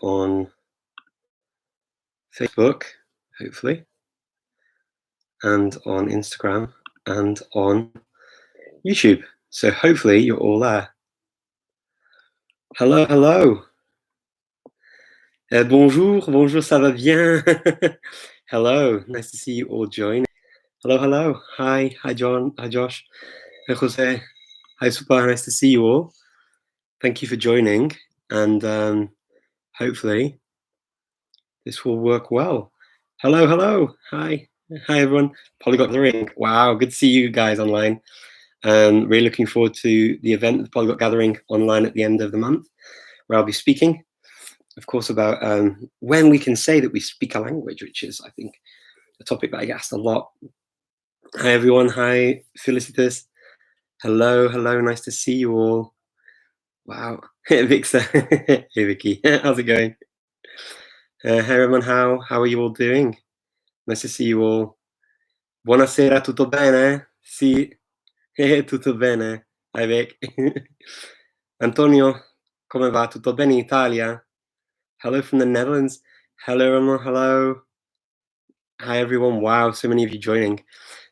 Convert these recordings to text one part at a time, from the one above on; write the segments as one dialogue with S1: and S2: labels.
S1: on Facebook, hopefully, and on Instagram, and on YouTube. So hopefully you're all there. Hello, hello. Bonjour, bonjour, ça va bien? Hello, nice to see you all join. Hello, hello. Hi John. Hi Josh. Hi Jose. Hi Super. Nice to see you all. Thank you for joining, and hopefully this will work well. Hello, hello. Hi everyone. Polyglot Gathering. Wow, good to see you guys online. Really looking forward to the event, the Polyglot Gathering online at the end of the month, where I'll be speaking, of course, about when we can say that we speak a language, which is, I think, a topic that I get asked a lot. Hi everyone. Hi Felicitas. Hello, hello. Nice to see you all. Wow. Vixa. Hey Vicky. How's it going? Hey everyone. How are you all doing? Nice to see you all. Buonasera, tutto bene? Sì. Tutto bene. Hi Vic. Antonio, come va? Tutto bene in Italia? Hello from the Netherlands. Hello everyone. Hello. Hi everyone. Wow, so many of you joining.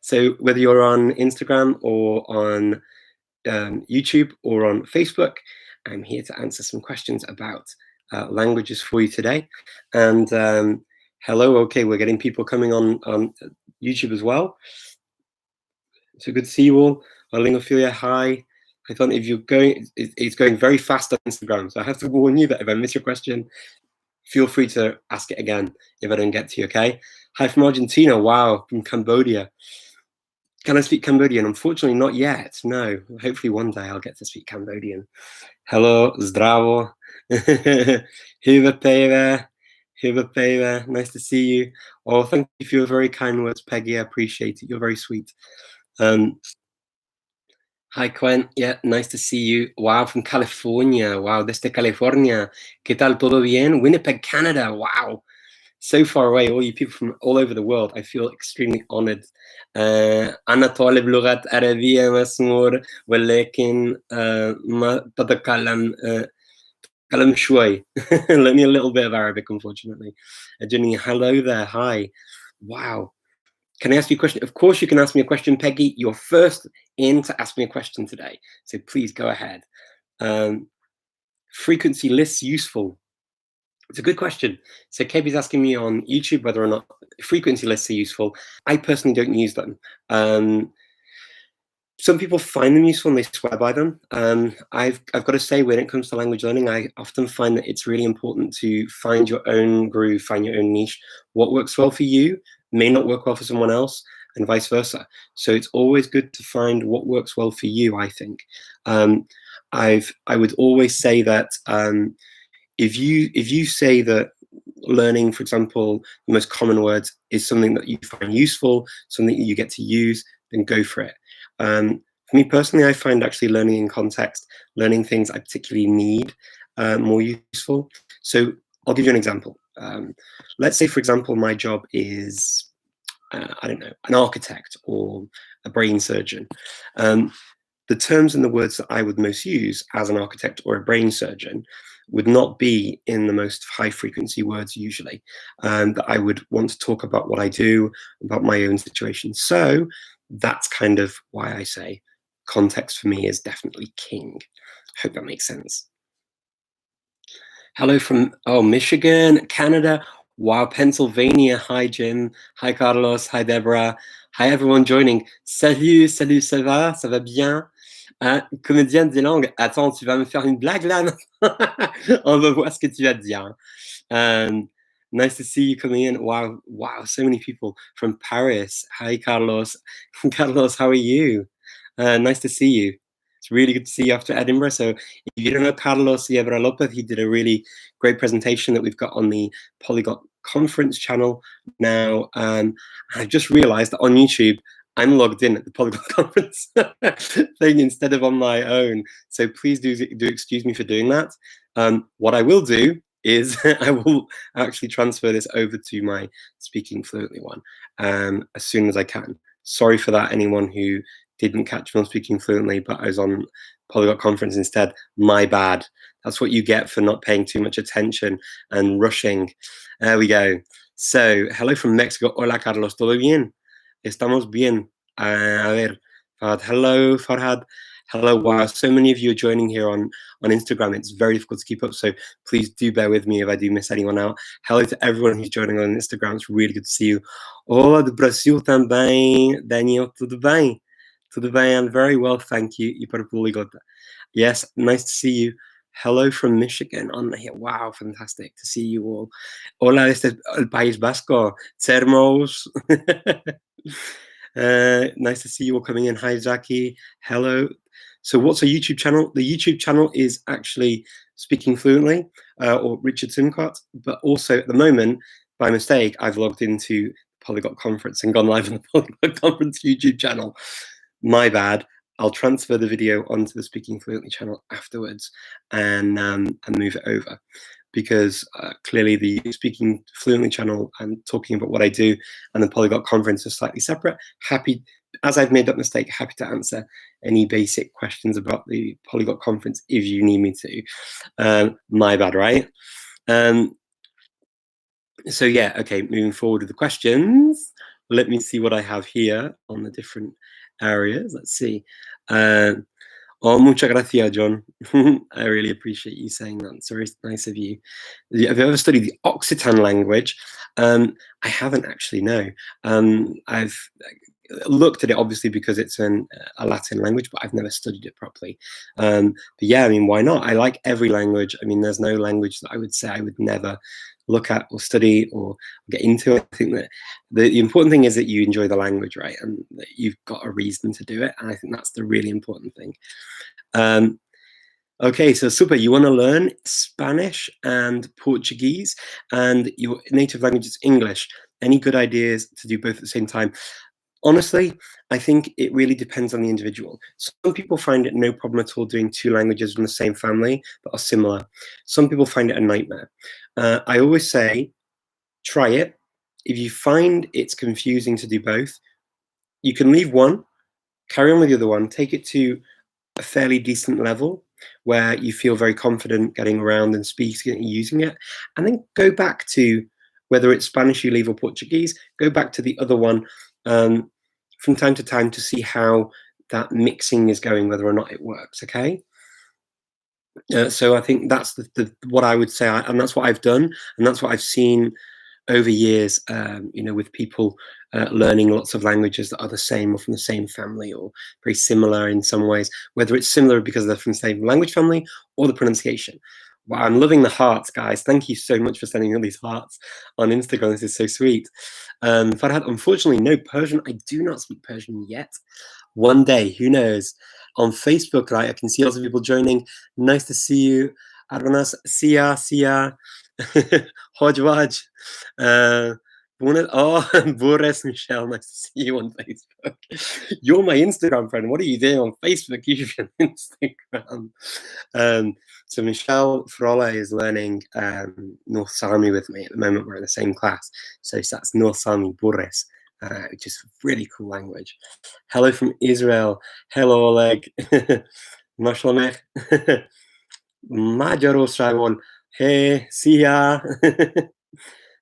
S1: So whether you're on Instagram or on YouTube or on Facebook, I'm here to answer some questions about languages for you today. And hello, okay, we're getting people coming on YouTube as well. So good to see you all. Lingophilia, hi. I thought if you're going, it's going very fast on Instagram. So I have to warn you that if I miss your question, feel free to ask it again if I don't get to you, okay? Hi from Argentina, wow, from Cambodia. Can I speak Cambodian? Unfortunately, not yet, no. Hopefully one day I'll get to speak Cambodian. Hello, zdravo. Huba Peva, nice to see you. Oh, thank you for your very kind words, Peggy, I appreciate it. You're very sweet. Hi, Quen. Yeah, nice to see you. Wow, from California. Wow, desde California. ¿Qué tal? ¿Todo bien? Winnipeg, Canada. Wow. So far away, all you people from all over the world. I feel extremely honored. أنا طالب لغة عربية مسمور ولكن ما بتكلم كلام شوي. Learning a little bit of Arabic, unfortunately. Jenny, hello there. Hi. Wow. Can I ask you a question? Of course you can ask me a question, Peggy. You're first in to ask me a question today. So please go ahead. Frequency lists useful. It's a good question. So Kebi's asking me on YouTube whether or not frequency lists are useful. I personally don't use them. Some people find them useful and they swear by them. I've got to say, when it comes to language learning, I often find that it's really important to find your own groove, find your own niche. What works well for you may not work well for someone else, and vice versa. So it's always good to find what works well for you, I think. I would always say that if you say that learning, for example, the most common words is something that you find useful, something that you get to use, then go for it. For me personally, I find actually learning in context, learning things I particularly need, more useful. So I'll give you an example. Let's say, for example, my job is, I don't know, an architect or a brain surgeon. The terms and the words that I would most use as an architect or a brain surgeon would not be in the most high frequency words usually, that I would want to talk about what I do, about my own situation. So that's kind of why I say context for me is definitely king. Hope that makes sense. Hello from, Michigan, Canada. Wow, Pennsylvania. Hi, Jim. Hi, Carlos. Hi, Deborah. Hi, everyone joining. Salut, ça va? Ça va bien? Comédienne des langues. Attends, tu vas me faire une blague là? On va voir ce que tu vas dire. Nice to see you coming in. Wow, so many people from Paris. Hi, Carlos. Carlos, how are you? Nice to see you. It's really good to see you after Edinburgh. So if you don't know Carlos Yebra Lopez, he did a really great presentation that we've got on the Polyglot Conference channel now. I've just realized that on YouTube, I'm logged in at the Polyglot Conference thing instead of on my own. So please do excuse me for doing that. What I will do is I will actually transfer this over to my Speaking Fluently one as soon as I can. Sorry for that, anyone who didn't catch me on Speaking Fluently, but I was on Polyglot Conference instead. My bad. That's what you get for not paying too much attention and rushing. There we go. So, hello from Mexico. Hola, Carlos. ¿Todo bien? Estamos bien. A ver, Farhad. Hello, Farhad. Hello. Wow, so many of you are joining here on Instagram. It's very difficult to keep up, so please do bear with me if I do miss anyone out. Hello to everyone who's joining on Instagram. It's really good to see you. Olá, do Brasil também. Daniel, tudo bem? Tudo bem? I'm very well, thank you. E para o Polyglot. Yes, nice to see you. Hello from Michigan on here. Wow, fantastic to see you all. Hola desde el País Vasco. Termos. Nice to see you all coming in. Hi, Zaki. Hello. So what's a YouTube channel? The YouTube channel is actually Speaking Fluently or Richard Simcott, but also at the moment, by mistake, I've logged into Polyglot Conference and gone live on the Polyglot Conference YouTube channel. My bad. I'll transfer the video onto the Speaking Fluently channel afterwards and move it over, because clearly the Speaking Fluently channel and talking about what I do and the Polyglot Conference are slightly separate. Happy, as I've made that mistake, happy to answer any basic questions about the Polyglot Conference if you need me to. My bad, right? So yeah, okay, moving forward with the questions. Let me see what I have here on the different areas. Let's see. Oh, muchas gracias, John. I really appreciate you saying that. It's very nice of you. Have you ever studied the Occitan language? I haven't actually, no. I've looked at it obviously because it's a Latin language, but I've never studied it properly. But yeah, I mean, why not? I like every language. I mean, there's no language that I would say I would never look at or study or get into. I think that the important thing is that you enjoy the language, right? And that you've got a reason to do it. And I think that's the really important thing. Okay, so super, you want to learn Spanish and Portuguese and your native language is English. Any good ideas to do both at the same time? Honestly, I think it really depends on the individual. Some people find it no problem at all doing two languages from the same family that are similar. Some people find it a nightmare. I always say, try it. If you find it's confusing to do both, you can leave one, carry on with the other one, take it to a fairly decent level where you feel very confident getting around and speaking and using it, and then go back to, whether it's Spanish you leave or Portuguese, go back to the other one from time to time to see how that mixing is going, whether or not it works, okay? So I think that's what I would say, and that's what I've done, and that's what I've seen over years, with people learning lots of languages that are the same or from the same family or very similar in some ways, whether it's similar because they're from the same language family or the pronunciation. Wow, I'm loving the hearts, guys. Thank you so much for sending all these hearts on Instagram. This is so sweet. Farhad, unfortunately, no Persian. I do not speak Persian yet. One day, who knows? On Facebook, right, I can see lots of people joining. Nice to see you. Arvanas, Sia, Hodge. Boris, Michelle, nice to see you on Facebook. You're my Instagram friend. What are you doing on Facebook? You should be on Instagram. So Michelle Frolla is learning North Sami with me at the moment. We're in the same class. So that's North Sami Boris, which is a really cool language. Hello from Israel. Hello, Oleg. Mashlomech. Majaro Shravon. Hey, Sia.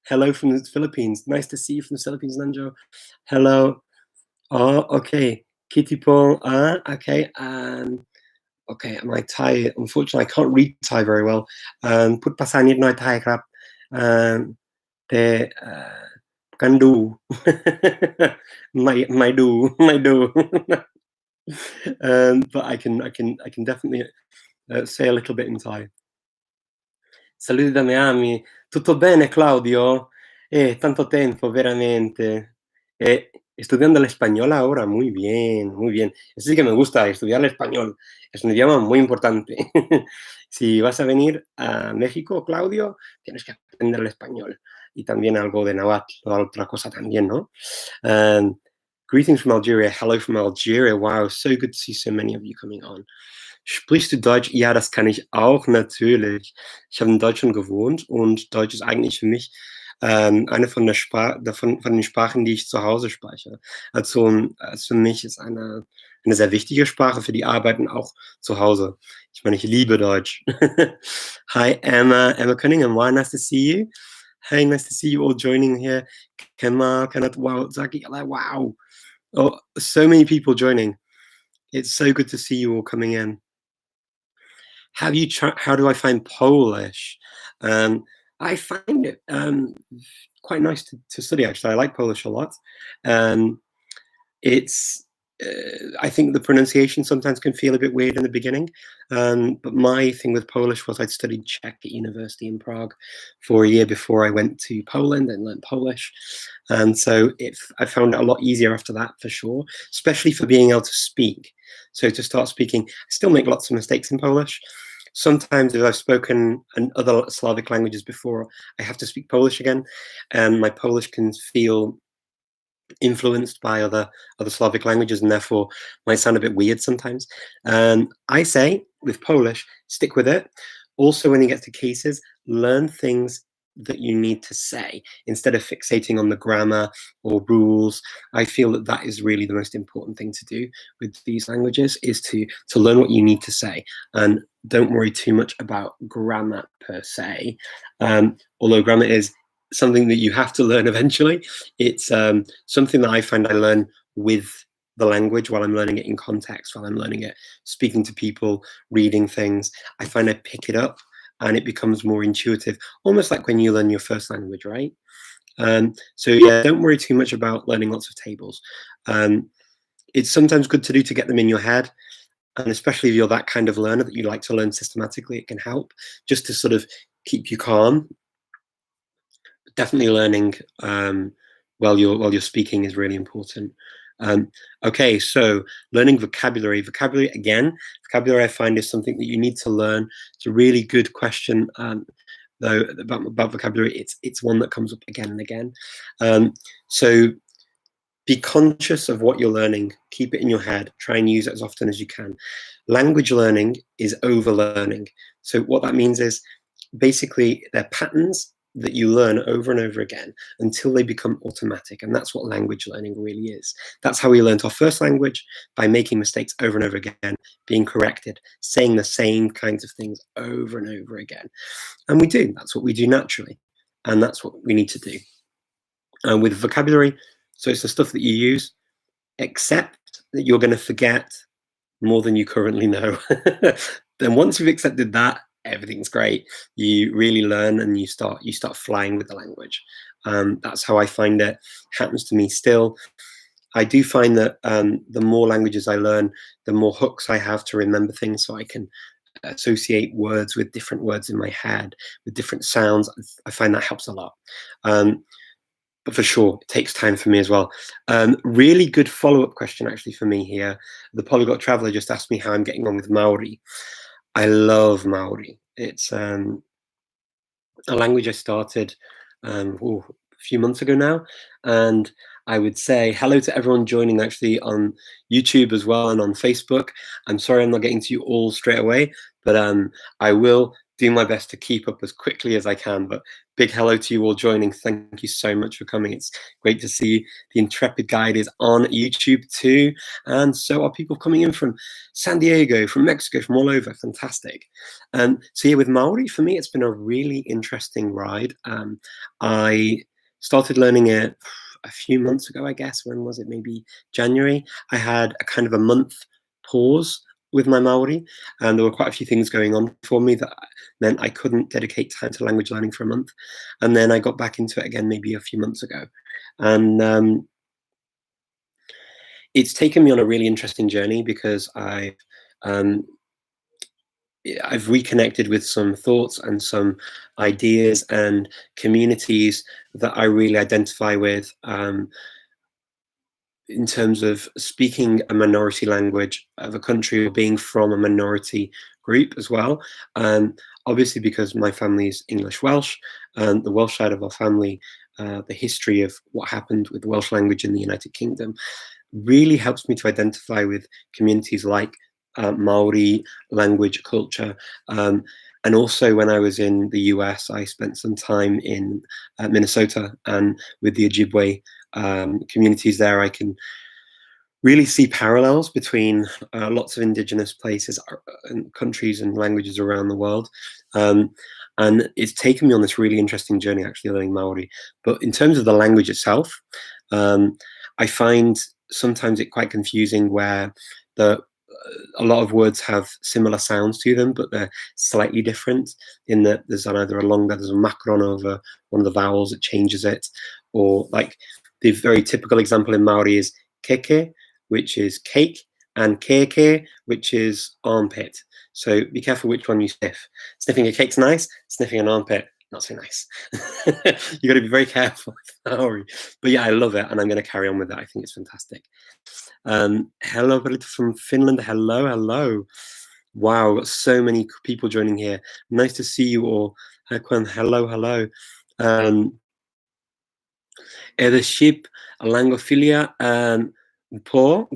S1: Hello from the Philippines. Nice to see you from the Philippines, Nanjo. Hello. Oh, okay. Kitty-po. Okay. Okay, my Thai, unfortunately, I can't read Thai very well. Put ภาษานิดหน่อย Thai ครับ แต่กันดู ไม่ดู but I can definitely say a little bit in Thai. Saluti da Miami. Tutto bene, Claudio? Tanto tempo, veramente. Estudiando el español ahora, muy bien, muy bien. Eso sí que me gusta, estudiar el español. Es un idioma muy importante. Si vas a venir a México, Claudio, tienes que aprender el español. Y también algo de náhuatl, o otra cosa también, ¿no? Greetings from Algeria. Hello from Algeria. Wow, so good to see so many of you coming on. Sprichst du Deutsch? Ja, das kann ich auch, natürlich. Ich habe in Deutschland gewohnt und Deutsch ist eigentlich für mich eine von den Sprachen, die ich zu Hause speichere. Also für mich ist eine eine sehr wichtige Sprache für die Arbeit und auch zu Hause. Ich meine, ich liebe Deutsch. Hi, Emma. Emma Cunningham. Wow, nice to see you. Hey, nice to see you all joining here. Kemal, Kanat, wow, Zaki, wow. Oh, so many people joining. It's so good to see you all coming in. How do I find Polish? I find it quite nice to study, actually. I like Polish a lot. It's I think the pronunciation sometimes can feel a bit weird in the beginning, but my thing with Polish was I'd studied Czech at university in Prague for a year before I went to Poland and learned Polish, and so I found it a lot easier after that, for sure, especially for being able to speak. So to start speaking, I still make lots of mistakes in Polish. Sometimes if I've spoken in other Slavic languages before, I have to speak Polish again, and my Polish can feel influenced by other Slavic languages and therefore might sound a bit weird sometimes. I say with Polish, stick with it. Also, when you get to cases, learn things that you need to say instead of fixating on the grammar or rules. I feel that that is really the most important thing to do with these languages, is to learn what you need to say and don't worry too much about grammar per se. Although grammar is something that you have to learn eventually. It's something that I find I learn with the language while I'm learning it in context, while I'm learning it, speaking to people, reading things. I find I pick it up and it becomes more intuitive, almost like when you learn your first language, right? So yeah, don't worry too much about learning lots of tables. It's sometimes good to do to get them in your head. And especially if you're that kind of learner that you like to learn systematically, it can help just to sort of keep you calm. Definitely learning while you're speaking is really important. Okay, so learning vocabulary. Vocabulary I find is something that you need to learn. It's a really good question, though, about vocabulary. It's one that comes up again and again. So be conscious of what you're learning. Keep it in your head. Try and use it as often as you can. Language learning is overlearning. So what that means is basically they're patterns that you learn over and over again until they become automatic. And that's what language learning really is. That's how we learned our first language, by making mistakes over and over again, being corrected, saying the same kinds of things over and over again. And we do. That's what we do naturally. And that's what we need to do. And with vocabulary, so it's the stuff that you use, accept that you're going to forget more than you currently know. Then once you've accepted that, everything's great. You really learn and you start flying with the language. That's how I find it. Happens to me still. I do find that the more languages I learn, the more hooks I have to remember things, so I can associate words with different words in my head, with different sounds. I find that helps a lot. But for sure, it takes time for me as well. Really good follow-up question, actually, for me here. The Polyglot Traveller just asked me how I'm getting on with Maori. I love Maori. It's a language I started a few months ago now, and I would say hello to everyone joining actually on YouTube as well and on Facebook. I'm sorry I'm not getting to you all straight away, but I will do my best to keep up as quickly as I can. But big hello to you all joining. Thank you so much for coming. It's great to see you. The Intrepid Guide is on YouTube too. And so are people coming in from San Diego, from Mexico, from all over. Fantastic. So yeah, with Maori, for me, it's been a really interesting ride. I started learning it a few months ago, I guess. When was it? Maybe January. I had a kind of a month pause with my Maori, and there were quite a few things going on for me that meant I couldn't dedicate time to language learning for a month. And then I got back into it again maybe a few months ago. And it's taken me on a really interesting journey, because I've reconnected with some thoughts and some ideas and communities that I really identify with, in terms of speaking a minority language of a country, or being from a minority group as well. Obviously, because my family is English Welsh, and the Welsh side of our family, the history of what happened with the Welsh language in the United Kingdom really helps me to identify with communities like Maori language, culture. And also, when I was in the US, I spent some time in Minnesota, and with the Ojibwe communities there, I can really see parallels between lots of indigenous places and countries and languages around the world. And it's taken me on this really interesting journey actually learning Maori. But in terms of the language itself, I find sometimes it quite confusing where a lot of words have similar sounds to them, but they're slightly different in that there's either there's a macron over one of the vowels that changes it, or like the very typical example in Maori is keke, which is cake, and keke, which is armpit. So be careful which one you sniff. Sniffing a cake's nice, sniffing an armpit, not so nice. You got to be very careful with Maori. But yeah, I love it, and I'm going to carry on with it. I think it's fantastic. Hello, Berita from Finland. Hello, hello. Wow, got so many people joining here. Nice to see you all. Hello, hello. The ship Langophilia po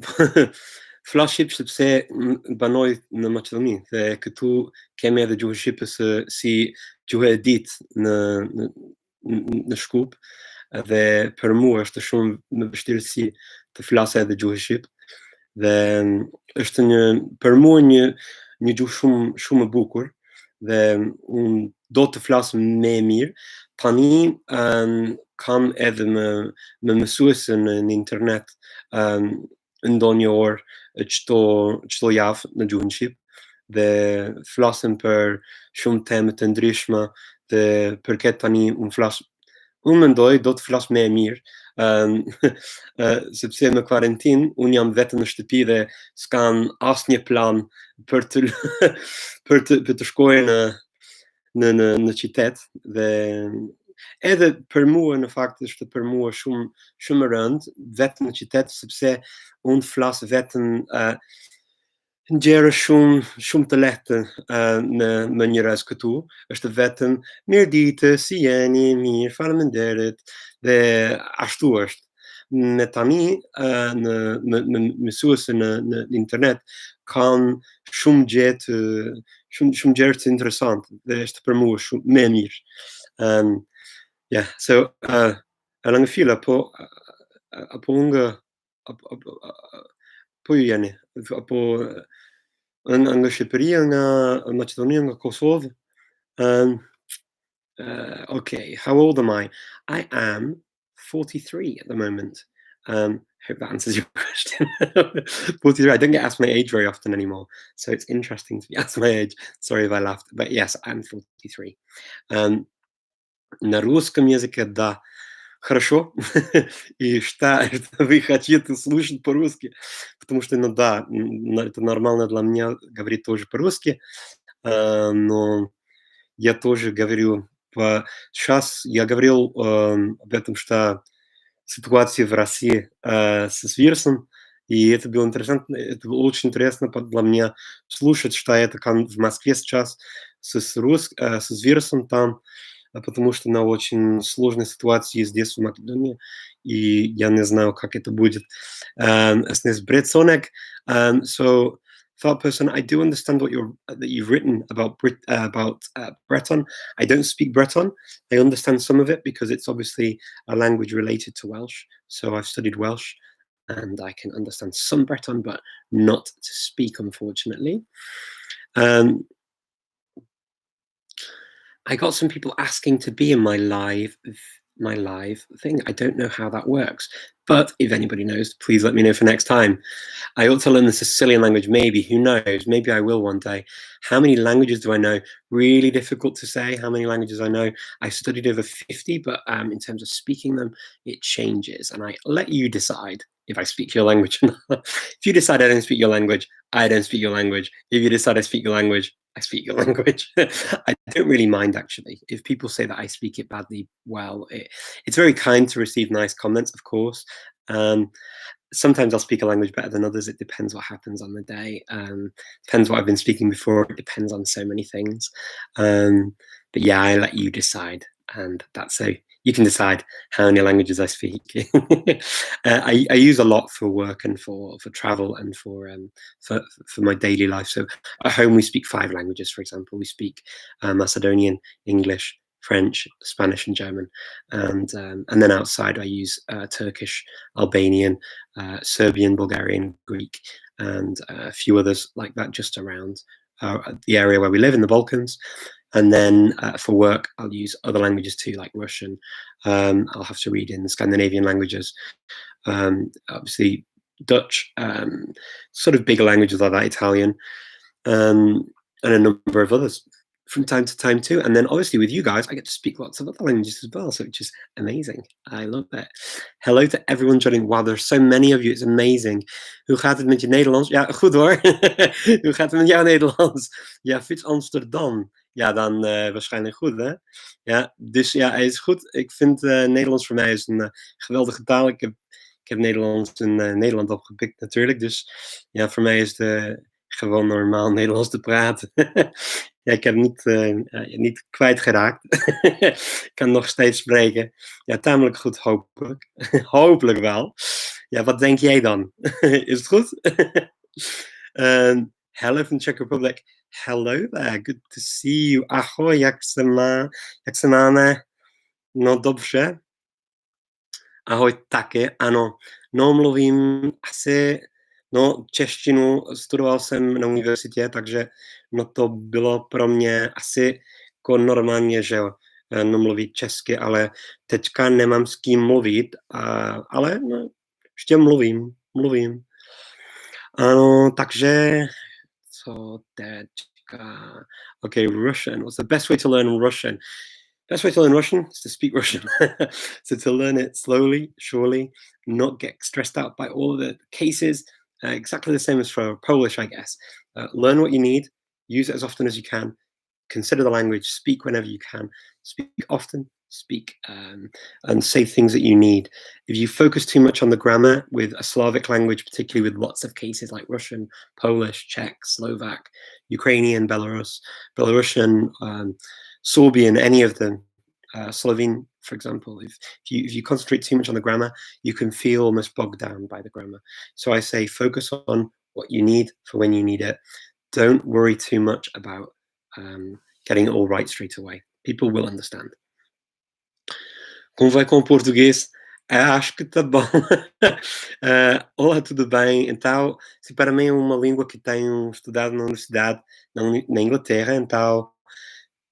S1: flagship se banoi na Macedoni que tu keme de ju ship si ju dit na scoop dhe për mua është shumë në vështirësi të flas edhe gjuhë shqip dhe është për mua një gjuhë shumë e bukur dhe unë do të flas më mirë. Tani kam edhe me mësuesën në internet ndonjë orë çdo javë në gjuhën shqip dhe flasim për shumë temë të ndryshme dhe përket tani unë mendoj do të flas më e mirë, sepse në karantinë unë jam vetëm në shtëpi dhe s'kam asnjë plan për të për të shkojë në qytet dhe edhe për mua në fakt është për mua shumë e rëndë vetëm në qytet sepse unë flas vetëm gjëra shumë të lehta në mënyrës këtu, është vetëm mirëditë, si jeni, mirë, faleminderit dhe ashtu është. Me tani në mësuese në internet kanë shumë gjëra të interesante dhe është për mua shumë më mirë. Yeah, so lang fila po unga po ju jeni apo nga Shqipëria, nga Maqedonia, nga Kosovë. Okay, how old am I? I am 43 at the moment. Hope that answers your question. 43. I don't get asked my age very often anymore, so it's interesting to be asked my age. Sorry if I laughed, but yes, I'm 43. На русском языке, да. Хорошо. И что вы хотите слушать по-русски? Потому что иногда это нормально для меня говорить тоже по-русски, но я тоже говорю сейчас я говорил об этом, что ситуация в России с вирусом, и это было интересно, это было очень интересно для меня слушать, что это как в Москве сейчас с вирусом там, потому что на очень сложной ситуации здесь, в Македонии, и я не знаю, как это будет. So, third person, I do understand what that you've written about Breton. I don't speak Breton. I understand some of it because it's obviously a language related to Welsh. So I've studied Welsh, and I can understand some Breton, but not to speak, unfortunately. I got some people asking to be in my live thing. I don't know how that works, but if anybody knows, please let me know for next time. I ought to learn the Sicilian language, maybe. Who knows? Maybe I will one day. How many languages do I know? Really difficult to say how many languages I know. I studied over 50, but in terms of speaking them, it changes. And I let you decide if I speak your language or not. If you decide I don't speak your language, I don't speak your language. If you decide I speak your language, I speak your language. I don't really mind, actually. If people say that I speak it badly, well, it's very kind to receive nice comments, of course. Sometimes I'll speak a language better than others. It depends what happens on the day. Depends what I've been speaking before. It depends on so many things. But yeah, I let you decide. And that's so you can decide how many languages I speak. I use a lot for work and for travel and for my daily life. So at home we speak 5 languages, for example. We speak Macedonian, English, French, Spanish, and German, and then outside I use Turkish, Albanian, Serbian, Bulgarian, Greek, and a few others like that just around the area where we live in the Balkans. And then for work, I'll use other languages too, like Russian. I'll have to read in Scandinavian languages. Obviously, Dutch, sort of bigger languages like that, Italian, and a number of others from time to time too. And then obviously with you guys, I get to speak lots of other languages as well, so which is amazing. I love that. Hello to everyone joining. Wow, there's so many of you. It's amazing. Hoe gaat het met je Nederlands? Ja, goed hoor. Hoe gaat het met jouw Nederlands? Ja, Fits Amsterdam. Ja, dan waarschijnlijk goed, hè? Ja, dus ja, hij is goed. Ik vind Nederlands voor mij is een geweldige taal. Ik heb Nederlands in Nederland opgepikt natuurlijk. Dus ja, voor mij is het gewoon normaal Nederlands te praten. Ja, ik heb niet kwijtgeraakt. Ik kan nog steeds spreken. Ja, tamelijk goed, hopelijk. Hopelijk wel. Ja, wat denk jij dan? Is het goed? Hello from Czech Republic. Hello there, good to see you. Ahoj, jak se máme? No dobře. Ahoj také, ano. No, mluvím asi, no, češtinu studoval jsem na univerzitě, takže no to bylo pro mě asi jako normálně, že jo, no mluvit česky, ale teďka nemám s kým mluvit, ale no, ještě mluvím. Ano, takže co teďka? Okay, Russian. What's the best way to learn Russian? Best way to learn Russian is to speak Russian. So to learn it slowly, surely, not get stressed out by all of the cases. Exactly the same as for Polish, I guess. Learn what you need, use it as often as you can, consider the language, speak whenever you can, speak often, speak and say things that you need. If you focus too much on the grammar with a Slavic language, particularly with lots of cases like Russian, Polish, Czech, Slovak, Ukrainian, Belarusian, Sorbian, any of them, Slovene, for example, if you concentrate too much on the grammar, you can feel almost bogged down by the grammar. So I say focus on what you need for when you need it. Don't worry too much about getting it all right straight away. People will understand. Como vai com o português? Acho que tá bom. Olá, tudo bem? Então, se para mim é uma língua que tenho estudado na universidade na Inglaterra, então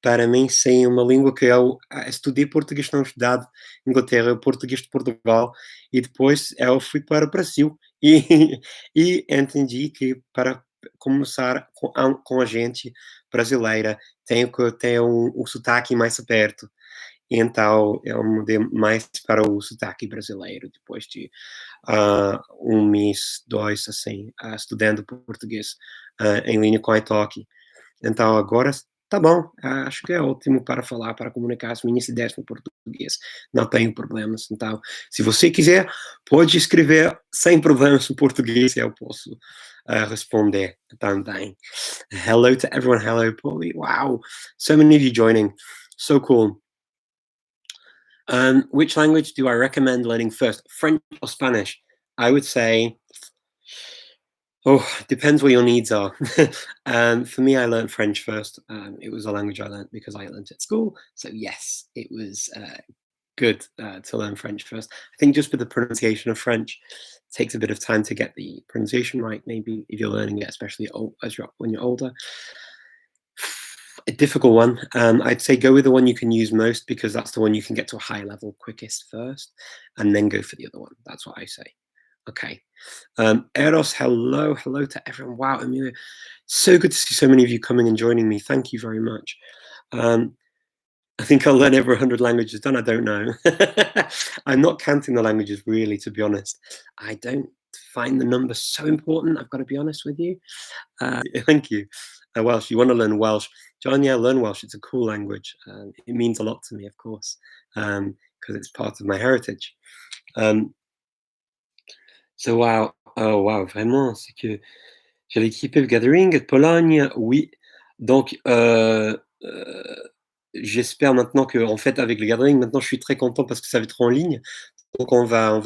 S1: para mim sim, uma língua que eu estudei português na universidade na Inglaterra, português de Portugal, e depois eu fui para o Brasil e, e entendi que para começar com a gente brasileira tenho que ter um sotaque mais aberto. Então eu mudei mais para o sotaque brasileiro depois de mês, dois, assim, estudando português em linha com a iTalki. Então agora tá bom, acho que é ótimo para falar, para comunicar as minhas ideias no português. Não tenho problemas. Então, se você quiser, pode escrever sem problemas no português e eu posso responder também. Hello to everyone. Hello, Polly. Wow, so many of you joining. So cool. Which language do I recommend learning first? French or Spanish? I would say, depends what your needs are. For me, I learned French first. It was a language I learned because I learned at school. So yes, it was good to learn French first. I think just with the pronunciation of French, it takes a bit of time to get the pronunciation right. Maybe if you're learning it, especially when you're older. A difficult one. I'd say go with the one you can use most because that's the one you can get to a high level quickest first, and then go for the other one. That's what I say. Okay. Eros, hello to everyone. Wow, Amelia, so good to see so many of you coming and joining me. Thank you very much. I think I'll learn over 100 languages done. I don't know. I'm not counting the languages really, to be honest. I don't find the number so important. I've got to be honest with you. Thank you. Welsh, you want to learn Welsh? John, yeah, learn Welsh. It's a cool language. It means a lot to me, of course, because it's part of my heritage. So wow, oh wow, vraiment, c'est que j'ai l'équipe Gathering de Pologne, oui. Donc j'espère maintenant que, en fait, avec le Gathering, maintenant je suis très content parce que ça va être en ligne. Donc on va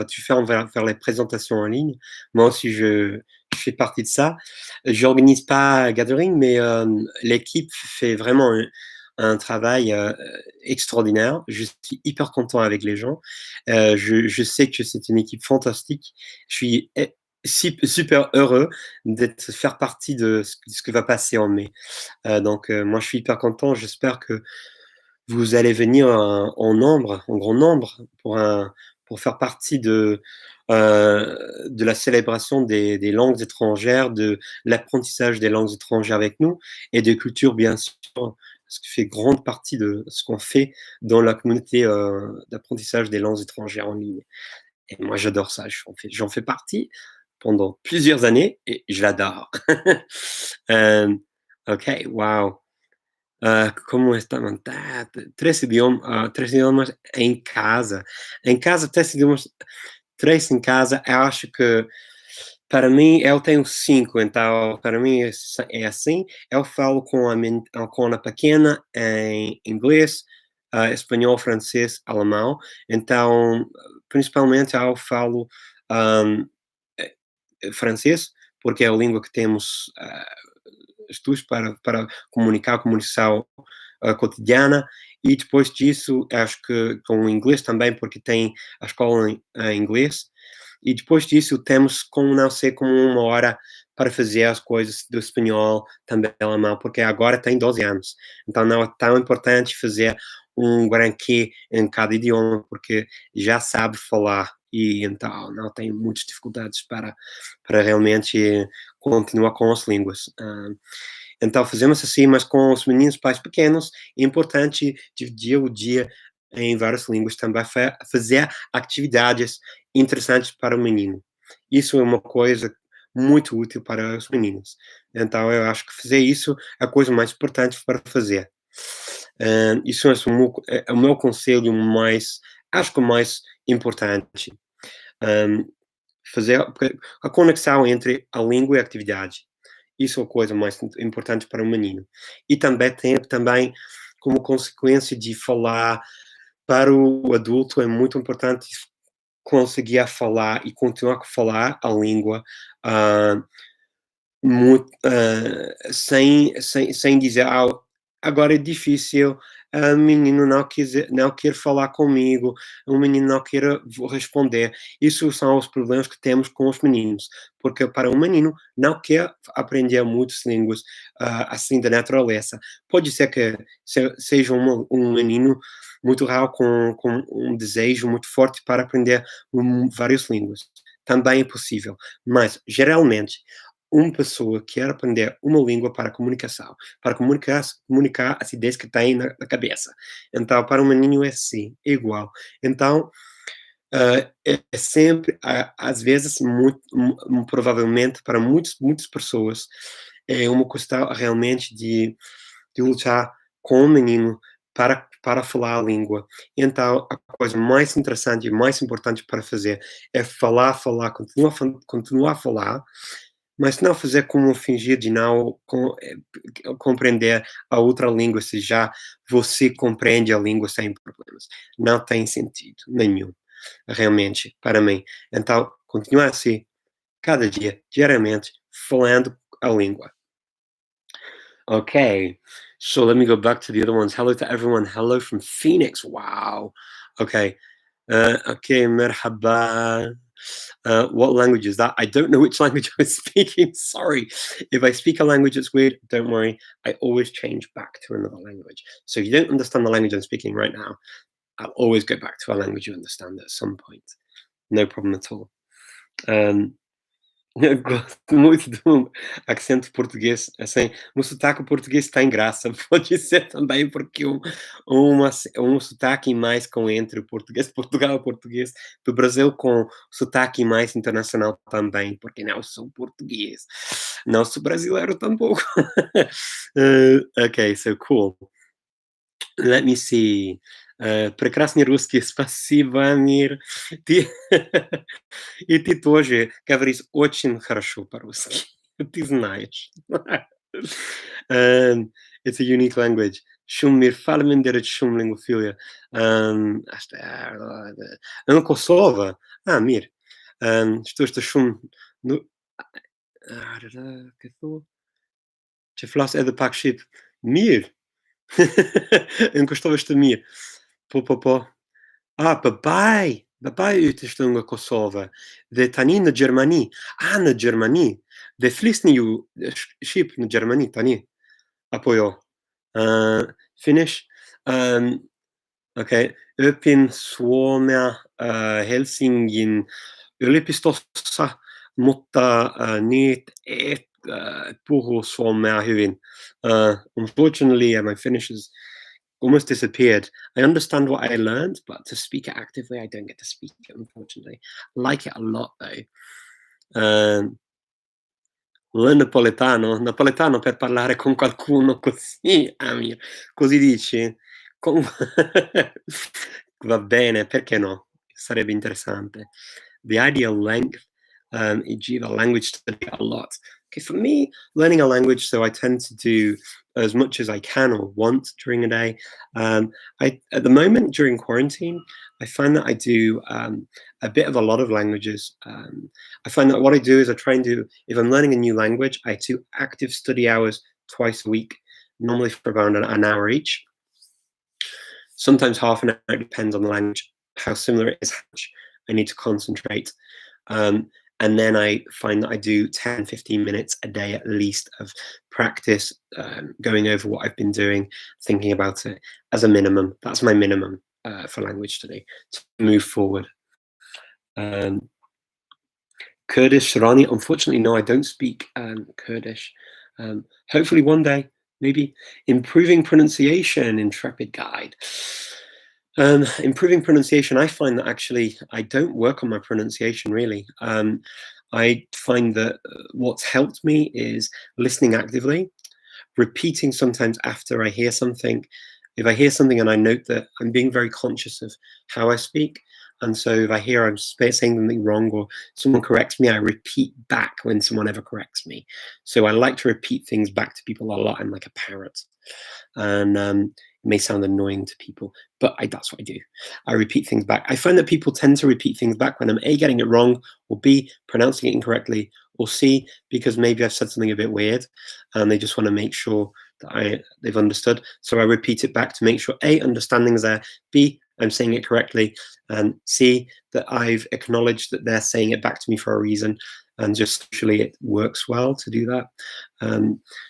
S1: faire les présentations en ligne. Moi aussi je fais partie de ça. J'organise pas Gathering, mais l'équipe fait vraiment un travail extraordinaire. Je suis hyper content avec les gens. Je sais que c'est une équipe fantastique. Je suis super heureux d'être faire partie de ce que va passer en mai. Donc, moi, je suis hyper content. J'espère que vous allez venir en nombre, en grand nombre, pour faire partie de la célébration des langues étrangères, de l'apprentissage des langues étrangères avec nous et de culture, bien sûr, ce qui fait grande partie de ce qu'on fait dans la communauté d'apprentissage des langues étrangères en ligne. Et moi, j'adore ça. J'en fais partie pendant plusieurs années et je l'adore. Ok, wow. Como está montada? Três idiomas em casa. Em casa, três em casa, eu acho que, para mim, eu tenho cinco, então, para mim, é assim. Eu falo com a pequena em inglês, espanhol, francês, alemão. Então, principalmente, eu falo um, francês, porque é a língua que temos estudos para comunicar, comunicação cotidiana, e depois disso, acho que com o inglês também, porque tem a escola em inglês, e depois disso temos como não sei como uma hora para fazer as coisas do espanhol, também alemão, porque agora tem 12 anos, então não é tão importante fazer um granquê em cada idioma, porque já sabe falar, e então não tem muitas dificuldades para realmente continuar com as línguas. Então fazemos assim, mas com os meninos pais pequenos, é importante dividir o dia em várias línguas também, fazer atividades interessantes para o menino. Isso é uma coisa muito útil para os meninos. Então eu acho que fazer isso é a coisa mais importante para fazer. Isso é o meu conselho mais, acho que o mais importante. Um, fazer a conexão entre a língua e a atividade. Isso é a coisa mais importante para o menino. E também também como consequência de falar para o adulto é muito importante conseguir a falar e continuar a falar a língua uh, muito, sem dizer, agora é difícil, o menino não quer falar comigo, o menino não quer responder. Isso são os problemas que temos com os meninos, porque para um menino não quer aprender muitas línguas assim da natureza. Pode ser que seja um menino muito raro com um desejo muito forte para aprender várias línguas. Também é possível, mas geralmente uma pessoa quer aprender uma língua para comunicação, para comunicar as ideias que tem na cabeça. Então, para um menino é assim, é igual. Então, é sempre, às vezes, provavelmente, para muitas pessoas, é uma questão realmente de lutar com o menino para falar a língua. Então, a coisa mais interessante e mais importante para fazer é falar, continuar a falar, mas não fazer como fingir de não compreender a outra língua, se já você compreende a língua sem problemas. Não tem sentido nenhum, realmente, para mim. Então, continuar assim, cada dia, diariamente, falando a língua. Okay, so let me go back to the other ones. Hello to everyone. Hello from Phoenix. Wow. Okay. Okay, merhaba. What language is that? I don't know which language I was speaking. Sorry. If I speak a language that's weird, don't worry. I always change back to another language. So if you don't understand the language I'm speaking right now, I'll always go back to a language you understand at some point. No problem at all. Eu gosto muito do accento português, assim, no sotaque português tem graça, pode ser também porque um sotaque mais com entre o português de Portugal, o português do Brasil com sotaque mais internacional também, porque não sou português, não sou brasileiro tampouco. Okay, so cool. Let me see. Прекрасный русский, спасибо, Амир. Ты и ты тоже говоришь очень хорошо по-русски. Ты знаешь. It's a unique language. Shumë mirë, faleminderit shumë Lingophilia. Në Kosovë, mirë. Shtu është shumë nu këtu që flas edhe pak shqip. Mirë. Yn kosztowy po. Babai ytterst långa Kosovo. Dhe tani në Gjermani. Në Gjermani. Dhe flisni ju shqip në Gjermani tani, apo jo? Finnish? Okej. Öpin Suomea, Helsingin yliopistossa, mutta nyt et puhu suomea hyvin. Unfortunately, my Finnish has almost disappeared. I understand what I learned, but to speak it actively, I don't get to speak it, unfortunately. I like it a lot, though. Napoletano per parlare con qualcuno così, Amir. Così dici? Com Va bene, perché no? Sarebbe interessante. The ideal length, e.g. the language study a lot. Okay, for me, learning a language, so I tend to do as much as I can or want during a day. At the moment during quarantine, I find that I do a bit of a lot of languages. I find that what I do is I try and do, if I'm learning a new language, I do active study hours twice a week, normally for around an hour each. Sometimes half an hour, it depends on the language, how similar it is, how much I need to concentrate. And then I find that I do 10, 15 minutes a day at least of practice, going over what I've been doing, thinking about it as a minimum. That's my minimum for language study to move forward. Kurdish, Rani, unfortunately, no, I don't speak Kurdish. Hopefully one day, maybe. Improving pronunciation, Intrepid Guide. Improving pronunciation, I find that actually I don't work on my pronunciation really. I find that what's helped me is listening actively, repeating sometimes after I hear something. If I hear something and I note that I'm being very conscious of how I speak, and so if I hear I'm saying something wrong or someone corrects me, I repeat back when someone ever corrects me. So I like to repeat things back to people a lot. I'm like a parrot. And it may sound annoying to people, but that's what I do. I repeat things back. I find that people tend to repeat things back when I'm A, getting it wrong, or B, pronouncing it incorrectly, or C, because maybe I've said something a bit weird and they just want to make sure that they've understood. So I repeat it back to make sure A, understanding is there, B, I'm saying it correctly, and C, that I've acknowledged that they're saying it back to me for a reason, and just socially it works well to do that.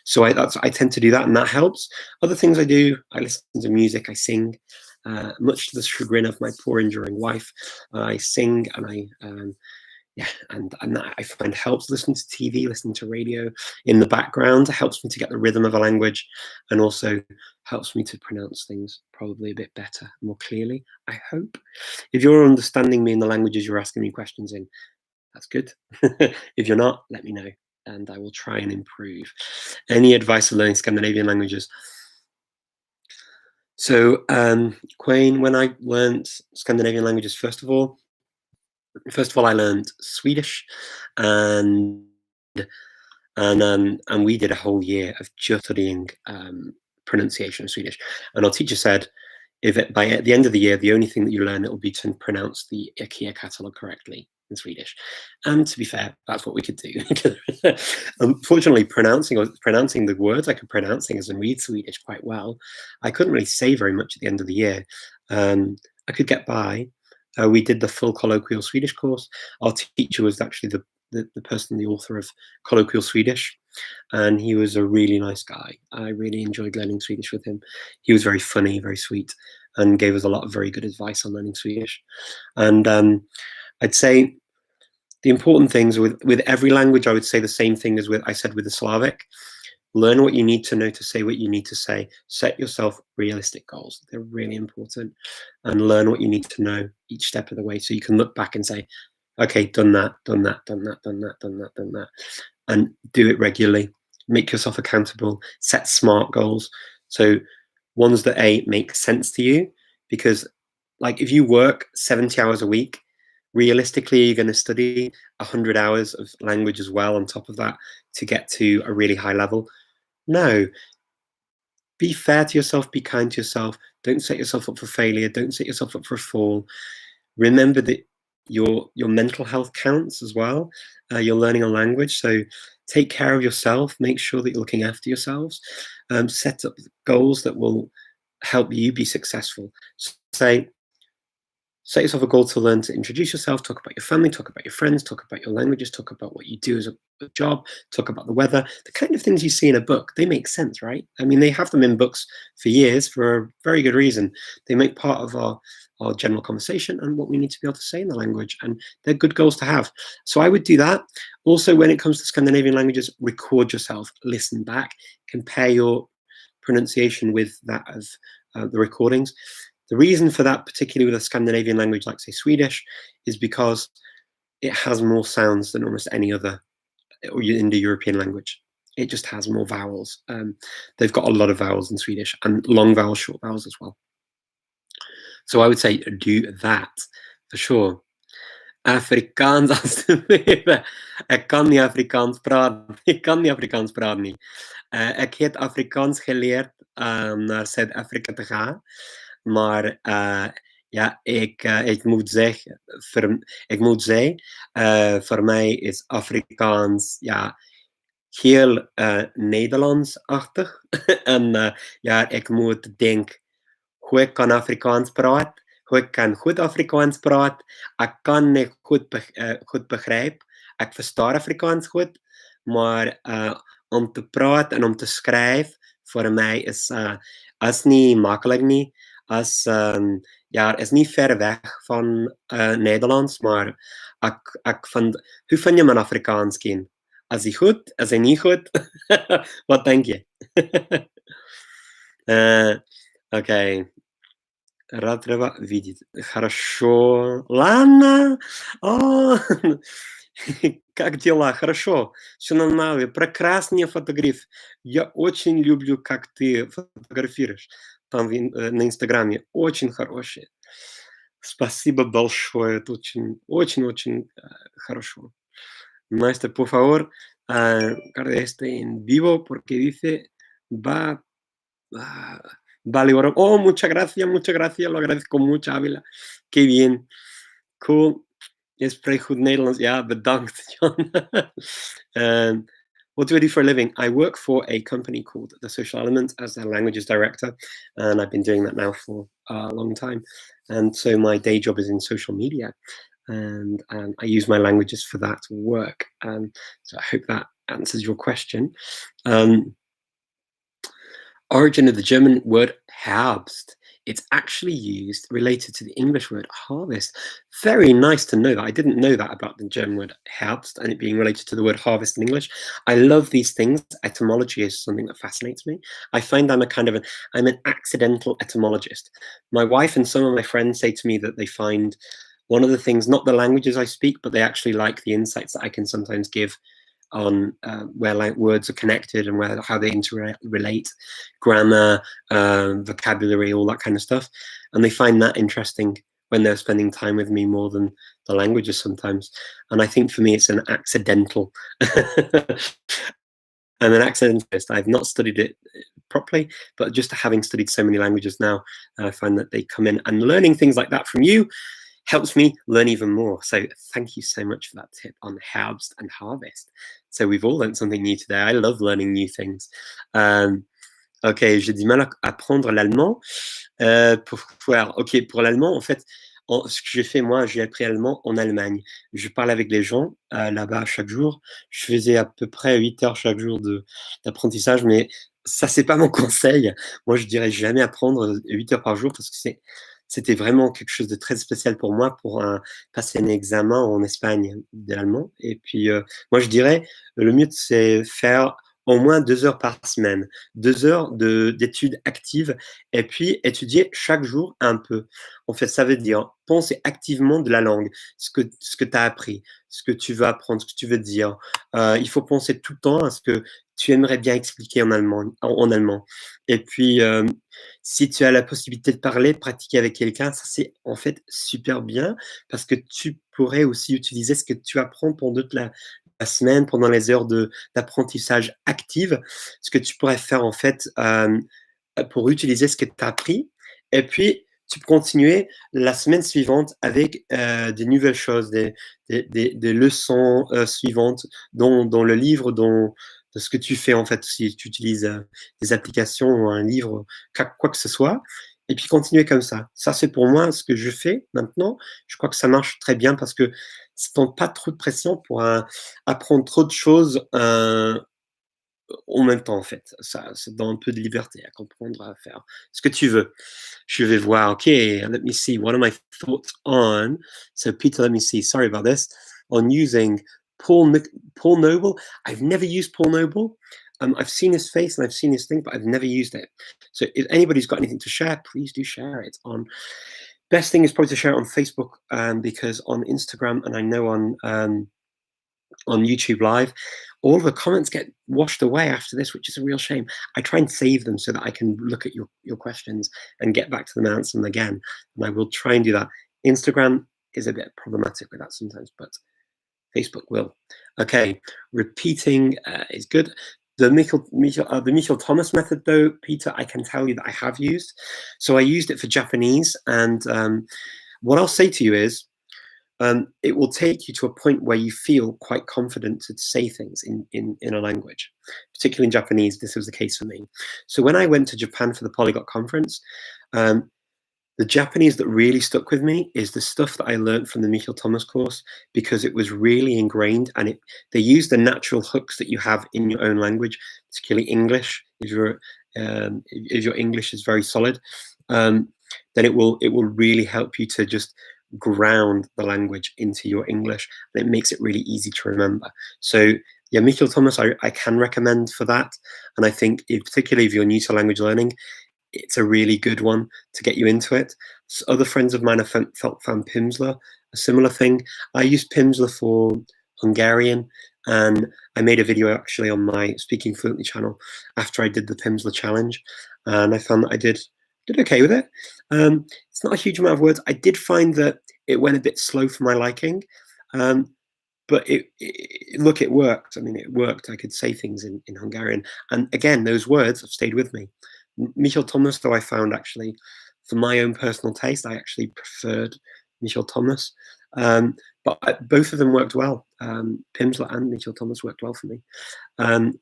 S1: So I tend to do that, and that helps. Other things I do, I listen to music, I sing, much to the chagrin of my poor enduring wife. I sing and and that I find helps. Listening to TV, listening to radio in the background helps me to get the rhythm of a language, and also helps me to pronounce things probably a bit better, more clearly, I hope. If you're understanding me in the languages you're asking me questions in, that's good. If you're not, let me know, and I will try and improve. Any advice for learning Scandinavian languages? So, Quain, when I learned Scandinavian languages, first of all, I learned Swedish, and we did a whole year of just studying pronunciation of Swedish. And our teacher said, by at the end of the year, the only thing that you learn, it will be to pronounce the IKEA catalog correctly in Swedish. And to be fair, that's what we could do. Unfortunately, pronouncing the words I could pronounce things and read Swedish quite well, I couldn't really say very much at the end of the year. I could get by. We did the full colloquial Swedish course. Our teacher was actually the author of colloquial Swedish, and he was a really nice guy. I really enjoyed learning Swedish with him. He was very funny, very sweet, and gave us a lot of very good advice on learning Swedish. And I'd say the important things with every language, I would say the same thing as I said with the Slavic. Learn what you need to know to say what you need to say. Set yourself realistic goals. They're really important. And learn what you need to know each step of the way, so you can look back and say, okay, done that, done that, done that, done that, done that, done that. And do it regularly. Make yourself accountable. Set SMART goals. So ones that make sense to you, because like if you work 70 hours a week, realistically, you're going to study 100 hours of language as well on top of that to get to a really high level. No. Be fair to yourself. Be kind to yourself. Don't set yourself up for failure. Don't set yourself up for a fall. Remember that your mental health counts as well. You're learning a language, so take care of yourself. Make sure that you're looking after yourselves. Set up goals that will help you be successful. So set yourself a goal to learn to introduce yourself, talk about your family, talk about your friends, talk about your languages, talk about what you do as a job, talk about the weather, the kind of things you see in a book. They make sense, right? I mean, they have them in books for years for a very good reason. They make part of our general conversation and what we need to be able to say in the language, and they're good goals to have. So I would do that. Also, when it comes to Scandinavian languages, record yourself, listen back, compare your pronunciation with that of the recordings. The reason for that, particularly with a Scandinavian language like, say, Swedish, is because it has more sounds than almost any other Indo-European language. It just has more vowels. They've got a lot of vowels in Swedish, and long vowels, short vowels as well. So I would say do that for sure. Afrikaans alsjeblieft. Ik kan niet Afrikaans praten. Ik kan niet Afrikaans praten niet. Ik heb Afrikaans geleerd naar Zuid-Afrika te gaan. Maar ja, ik moet zeggen, voor mij is Afrikaans ja, heel Nederlands-achtig. En ja, ik moet denken, hoe ik kan Afrikaans praten, hoe ik kan goed Afrikaans praten. Ik kan niet goed begrijpen. Ik versta Afrikaans goed, maar om te praten en om te schrijven, voor mij is niet makkelijk niet. Ja, is niet ver weg van Nederlands, maar ik vind, hoe vind je mijn Afrikaans, kind? Is hij goed? Is hij niet goed? Wat denk je? Oké. Рад тебя видеть. Хорошо. Ладно. О, как дела? Хорошо. Все нормально. Прекрасный фотограф. Я очень люблю, как ты фотографируешь там на Инстаграме. Очень хорошие. Спасибо большое. Это очень хорошо. Maestro, por favor, guarde este en vivo porque dice va. Vale, oro. Oh, muchas gracias, lo agradezco mucho, Ávila. Qué bien. Cool. Je spreekt goed Nederlands. Ja, bedankt, John. What do I do for a living? I work for a company called The Social Element as a languages director, and I've been doing that now for a long time. And so my day job is in social media, and I use my languages for that work. So I hope that answers your question. Origin of the German word Herbst. It's actually used related to the English word harvest. Very nice to know that. I didn't know that about the German word Herbst and it being related to the word harvest in English. I love these things. Etymology is something that fascinates me. I find I'm an accidental etymologist. My wife and some of my friends say to me that they find one of the things, not the languages I speak, but they actually like the insights that I can sometimes give on where words are connected and how they interrelate, grammar, vocabulary, all that kind of stuff. And they find that interesting when they're spending time with me more than the languages sometimes. And I think for me, it's an accidental. I'm an accidentalist. I've not studied it properly, but just having studied so many languages now, I find that they come in, and learning things like that from you helps me learn even more. So thank you so much for that tip on Herbst and harvest. So we've all learned something new today. I love learning new things. Ok, j'ai du mal à apprendre l'allemand. Pour l'allemand, en fait, ce que j'ai fait, moi, j'ai appris allemand en Allemagne. Je parle avec les gens là-bas chaque jour. Je faisais à peu près 8 heures chaque jour d'apprentissage, mais ça, c'est pas mon conseil. Moi, je dirais jamais apprendre 8 heures par jour parce que c'était vraiment quelque chose de très spécial pour moi pour passer un examen en Espagne de l'allemand. Et puis, moi, je dirais, le mieux, c'est faire au moins 2 heures par semaine, 2 heures d'études actives, et puis étudier chaque jour un peu. En fait, ça veut dire penser activement de la langue, ce que tu as appris, ce que tu veux apprendre, ce que tu veux dire. Il faut penser tout le temps à ce que tu aimerais bien expliquer en allemand. Et puis, si tu as la possibilité de parler, de pratiquer avec quelqu'un, ça c'est en fait super bien parce que tu pourrais aussi utiliser ce que tu apprends pendant toute la semaine, pendant les heures d'apprentissage active, ce que tu pourrais faire en fait pour utiliser ce que tu as appris et puis tu peux continuer la semaine suivante avec des nouvelles choses, des leçons suivantes dans le livre, de ce que tu fais en fait, si tu utilises des applications ou un livre, quoi que ce soit, et puis continuer comme ça. Ça, c'est pour moi ce que je fais maintenant. Je crois que ça marche très bien parce que ça ne pas trop de pression pour apprendre trop de choses en même temps, en fait. Ça donne un peu de liberté à comprendre, à faire ce que tu veux. Je vais voir, okay, let me see, what are my thoughts on, so Peter, let me see, sorry about this, on using Paul Noble. I've never used Paul Noble. I've seen his face and I've seen his thing, but I've never used it. So if anybody's got anything to share, please do share it on. Best thing is probably to share it on Facebook, because on Instagram and I know on YouTube Live, all the comments get washed away after this, which is a real shame. I try and save them so that I can look at your questions and get back to them and answer them again. And I will try and do that. Instagram is a bit problematic with that sometimes, but Facebook will. Okay, repeating is good. The Michael Thomas method, though, Peter, I can tell you that I have used. So I used it for Japanese, and what I'll say to you is, it will take you to a point where you feel quite confident to say things in a language. Particularly in Japanese, this was the case for me. So when I went to Japan for the Polyglot Conference, the Japanese that really stuck with me is the stuff that I learned from the Michael Thomas course, because it was really ingrained, and they use the natural hooks that you have in your own language, particularly English. If your English is very solid, then it will really help you to just ground the language into your English, and it makes it really easy to remember. So yeah, Michael Thomas, I can recommend for that, and I think particularly if you're new to language learning, it's a really good one to get you into it. So other friends of mine have found Pimsleur, a similar thing. I used Pimsleur for Hungarian, and I made a video actually on my Speaking Fluently channel after I did the Pimsleur challenge, and I found that I did okay with it. It's not a huge amount of words. I did find that it went a bit slow for my liking, but it worked. I mean, it worked. I could say things in Hungarian, and again, those words have stayed with me. Michael Thomas, though, I found actually, for my own personal taste, I actually preferred Michael Thomas. But both of them worked well. Pimsleur and Michael Thomas worked well for me. And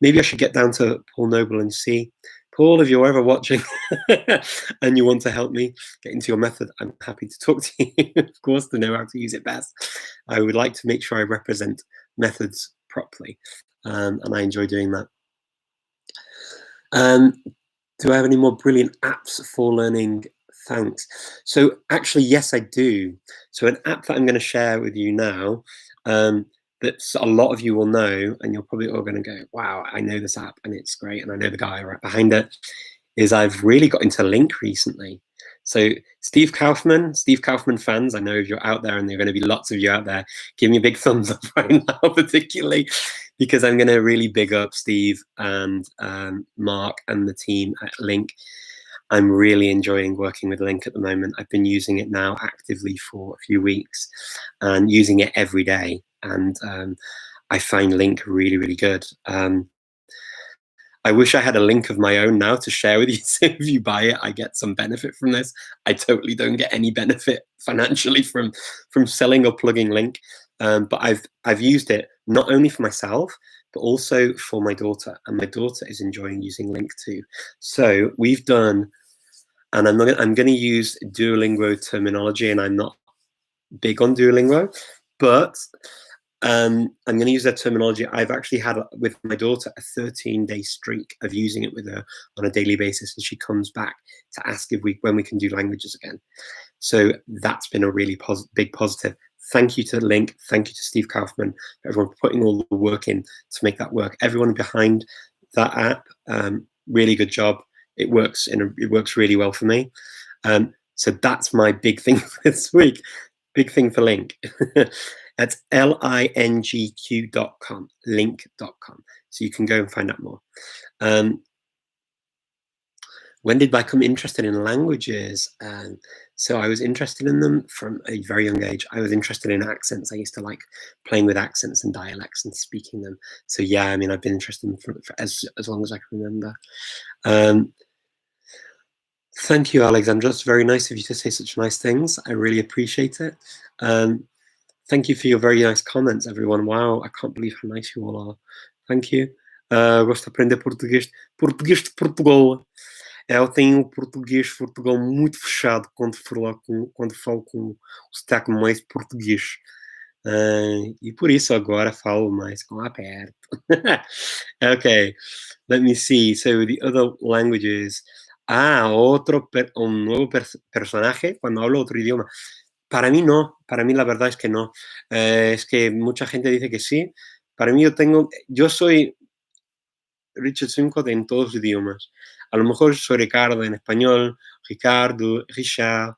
S1: maybe I should get down to Paul Noble and see. Paul, if you're ever watching and you want to help me get into your method, I'm happy to talk to you, of course, to know how to use it best. I would like to make sure I represent methods properly, and I enjoy doing that. Do I have any more brilliant apps for learning? Thanks. So actually, yes, I do. So an app that I'm going to share with you now, that a lot of you will know, and you're probably all going to go, wow, I know this app and it's great, and I know the guy right behind it, is I've really got into Link recently. So Steve Kaufman fans, I know if you're out there, and there are going to be lots of you out there, give me a big thumbs up right now, particularly because I'm going to really big up Steve and Mark and the team at Link. I'm really enjoying working with Link at the moment. I've been using it now actively for a few weeks and using it every day. And I find Link really, really good. I wish I had a link of my own now to share with you. So if you buy it, I get some benefit from this. I totally don't get any benefit financially from selling or plugging Link. But I've used it not only for myself, but also for my daughter, and my daughter is enjoying using Link too. So we've done, and I'm going to use Duolingo terminology, and I'm not big on Duolingo, but I'm going to use that terminology. I've actually had with my daughter a 13-day streak of using it with her on a daily basis, and she comes back to ask when we can do languages again. So that's been a really big positive. Thank you to Link. Thank you to Steve Kaufman, everyone for putting all the work in to make that work. Everyone behind that app, really good job. It works really well for me. So that's my big thing for this week. Big thing for Link. That's lingq.com, link.com. So you can go and find out more. When did I become interested in languages? So I was interested in them from a very young age. I was interested in accents. I used to like playing with accents and dialects and speaking them. So yeah, I mean, I've been interested in them for as long as I can remember. Thank you, Alexandra. It's very nice of you to say such nice things. I really appreciate it. Thank you for your very nice comments, everyone. Wow, I can't believe how nice you all are. Thank you. Gosto de aprender português. Português de Portugal. Eu tenho o português de Portugal muito fechado quando falo com o sotaque mais português. E por isso agora falo mais com aperto. Okay, let me see. So the other languages. Un nuevo personaje cuando hablo otro idioma. Para mí no, para mí la verdad es que no. Es que mucha gente dice que sí. Para mí yo soy Richard Simcott en todos los idiomas. A lo mejor soy Ricardo en español, Ricardo, Richard,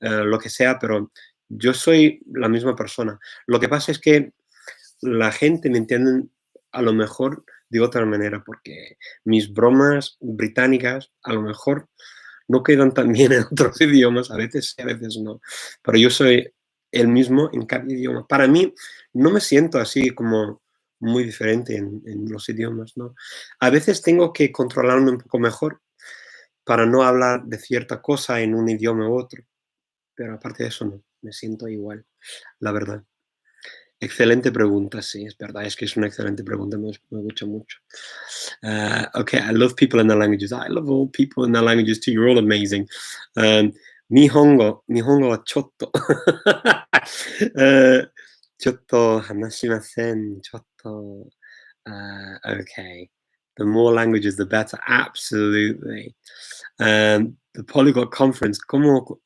S1: lo que sea, pero yo soy la misma persona. Lo que pasa es que la gente me entiende a lo mejor de otra manera, porque mis bromas británicas a lo mejor no quedan tan bien en otros idiomas, a veces sí, a veces no. Pero yo soy el mismo en cada idioma. Para mí, no me siento así como muy diferente en los idiomas, ¿no? A veces tengo que controlarme un poco mejor para no hablar de cierta cosa en un idioma u otro, pero aparte de eso no, me siento igual, la verdad. Excelente pregunta, sí, es verdad, es que es una excelente pregunta, me gusta mucho. Okay, I love people in their languages. I love all people in their languages too. You're all amazing. Nihongo wa chotto. uh, chotto hanashimasen, chotto. Okay. The more languages, the better. Absolutely. The Polyglot Conference. ¿Cómo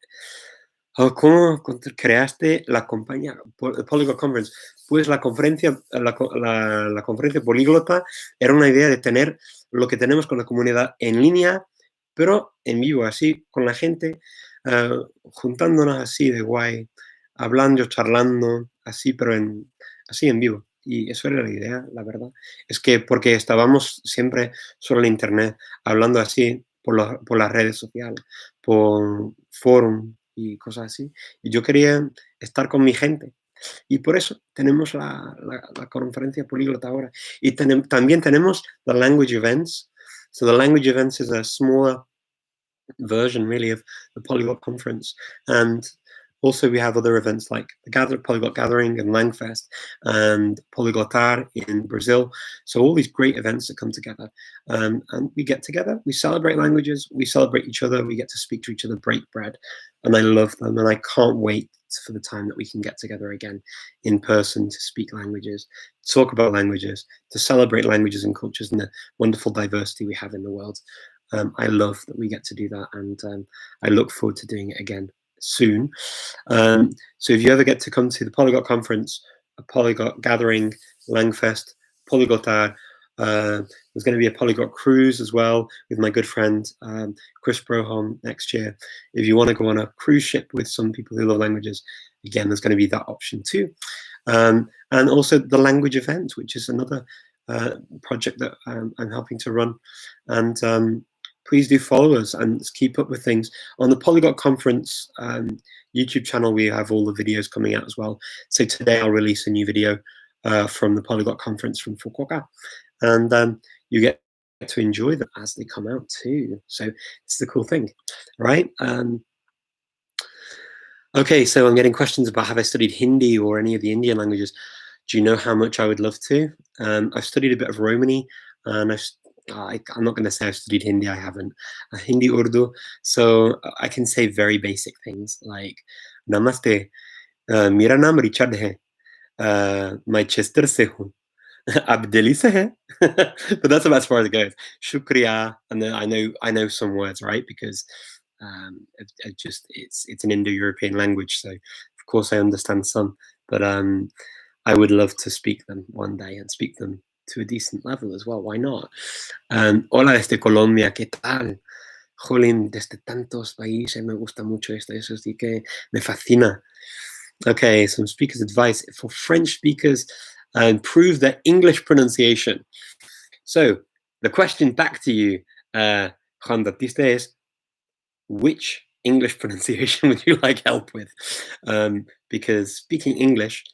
S1: creaste la compañía Polyglot Conference? Pues la conferencia políglota era una idea de tener lo que tenemos con la comunidad en línea, pero en vivo, así, con la gente, juntándonos así de guay, hablando, charlando, así, pero así en vivo. Y eso era la idea, la verdad. Es que porque estábamos siempre solo en internet, hablando así por las redes sociales, por forum y cosas así. Y yo quería estar con mi gente. Y por eso tenemos la conferencia políglota ahora. Y también tenemos the language events. So the language events is a smaller version really of the Polyglot Conference. And also we have other events like the Polyglot Gathering and Langfest and Polyglotar in Brazil. So all these great events that come together. And we get together, we celebrate languages, we celebrate each other, we get to speak to each other, break bread. And I love them. And I can't wait for the time that we can get together again in person to speak languages, talk about languages, to celebrate languages and cultures and the wonderful diversity we have in the world. I love that we get to do that, and I look forward to doing it again soon. So if you ever get to come to the Polyglot Conference, a Polyglot Gathering, Langfest, Polyglotar, there's going to be a Polyglot cruise as well with my good friend Chris Brohom next year. If you want to go on a cruise ship with some people who love languages, again, there's going to be that option too. And also the language event, which is another project that I'm helping to run. And please do follow us and keep up with things. On the Polyglot Conference YouTube channel, we have all the videos coming out as well. So today I'll release a new video from the Polyglot Conference from Fukuoka. And you get to enjoy them as they come out too. So it's the cool thing, right? Okay, so I'm getting questions about have I studied Hindi or any of the Indian languages. Do you know how much I would love to? I've studied a bit of Romani, and I'm not going to say I've studied Hindi. I haven't. Hindi, Urdu. So I can say very basic things like Namaste. Mera naam Richard hai. My Chester se hu. Ab Delhi se hai. But that's about as far as it goes. Shukriya, and then I know some words, right? Because it's an Indo-European language, so of course I understand some. But I would love to speak them one day and speak them to a decent level as well. Why not? Hola desde Colombia, ¿qué tal? Jolín, desde tantos países, me gusta mucho esto, eso sí que me fascina. Okay, some speakers' advice for French speakers: improve their English pronunciation. So the question back to you, Juan Baptiste, is which English pronunciation would you like help with? Because speaking English